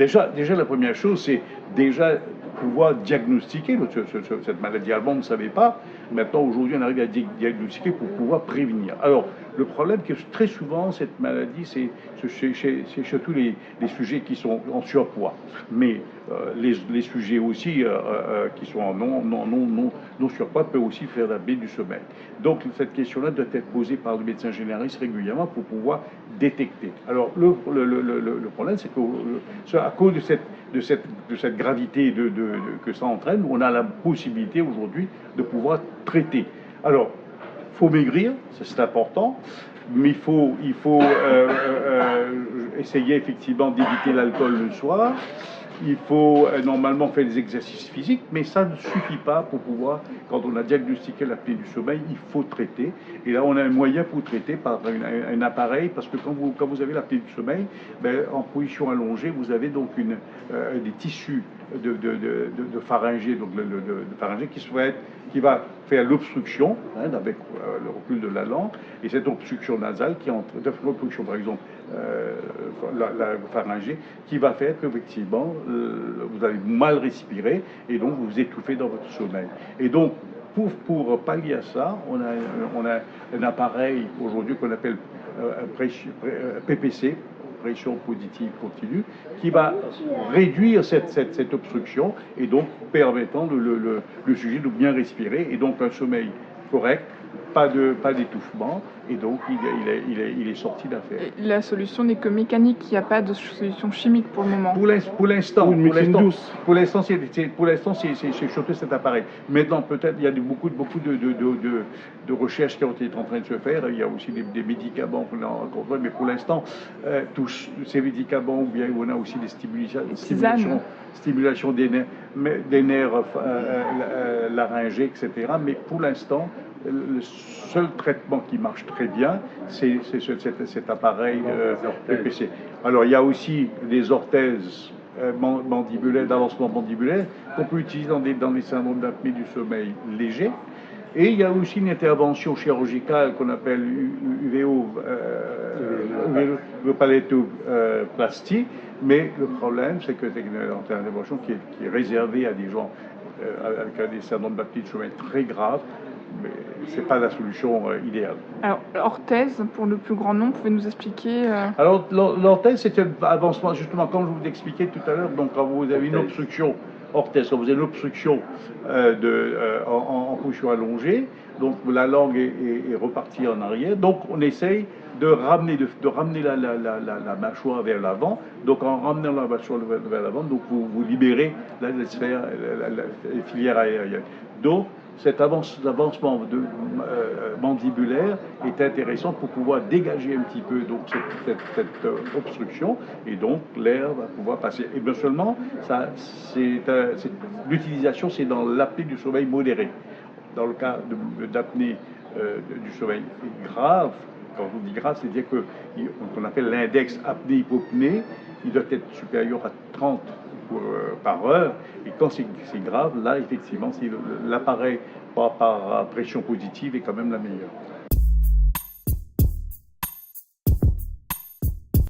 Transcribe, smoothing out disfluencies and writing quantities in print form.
déjà, la première chose, c'est déjà pouvoir diagnostiquer cette maladie. Avant, on ne savait pas. Maintenant, aujourd'hui, on arrive à diagnostiquer pour pouvoir prévenir. Alors, le problème, que très souvent, cette maladie, c'est surtout les sujets qui sont en surpoids. Mais les sujets aussi qui sont en non surpoids peuvent aussi faire l'apnée du sommeil. Donc, cette question-là doit être posée par le médecin généraliste régulièrement pour pouvoir détecter. Alors, le problème, c'est qu'à cause de cette gravité que ça entraîne, on a la possibilité aujourd'hui de pouvoir traiter. Alors, il faut maigrir, c'est important, mais il faut essayer effectivement d'éviter l'alcool le soir. Il faut normalement faire des exercices physiques, mais ça ne suffit pas pour pouvoir, quand on a diagnostiqué l'apnée du sommeil, il faut traiter. Et là, on a un moyen pour traiter par un appareil, parce que quand vous avez l'apnée du sommeil, ben, en position allongée, vous avez donc des tissus de pharyngée, donc de pharyngée qui va faire l'obstruction avec le recul de la langue, et cette obstruction nasale qui entre, l'obstruction par exemple la pharyngée, qui va faire qu'effectivement vous allez mal respirer et donc vous étouffez dans votre sommeil. Et donc pour pallier à ça, on a un appareil aujourd'hui qu'on appelle PPC, pression positive continue, qui va réduire cette obstruction et donc permettant le sujet de bien respirer et donc un sommeil correct, pas d'étouffement, et donc il est sorti d'affaire. La solution n'est que mécanique, il n'y a pas de solution chimique pour le moment. Pour l'instant, c'est surtout cet appareil. Maintenant, peut-être, il y a beaucoup de recherches qui ont été en train de se faire. Il y a aussi des médicaments qu'on a rencontrés, mais pour l'instant, tous ces médicaments, ou bien on a aussi des stimulations des nerfs laryngés, etc. Mais pour l'instant, le seul traitement qui marche très bien, c'est cet appareil PPC. Alors, il y a aussi des orthèses mandibulaires, d'avancement mandibulaire, qu'on peut utiliser dans les syndromes d'apnée du sommeil léger. Et il y a aussi une intervention chirurgicale qu'on appelle uvéopalétoplastie, mais le problème, c'est que c'est une intervention qui est réservée à des gens avec des syndromes d'apnée du sommeil très graves, mais ce n'est pas la solution idéale. Alors, l'orthèse, pour le plus grand nombre, pouvez-nous expliquer Alors, l'orthèse, c'est un avancement, justement, comme je vous l'expliquais tout à l'heure, donc quand vous avez une obstruction, orthèse, quand vous avez une obstruction en position allongée, donc la langue est repartie en arrière, donc on essaye de ramener la mâchoire vers l'avant. Donc en ramenant la mâchoire vers l'avant, donc vous libérez la sphère, les filières aériennes. Donc cet avancement mandibulaire est intéressant pour pouvoir dégager un petit peu donc cette obstruction, et donc l'air va pouvoir passer. Et bien seulement, l'utilisation, c'est dans l'apnée du sommeil modéré. Dans le cas d'apnée du sommeil grave, quand on dit grave, c'est-à-dire qu'on appelle l'index apnée-hypopnée, il doit être supérieur à 30 par heure, et quand c'est grave, là effectivement l'appareil par pression positive est quand même la meilleure.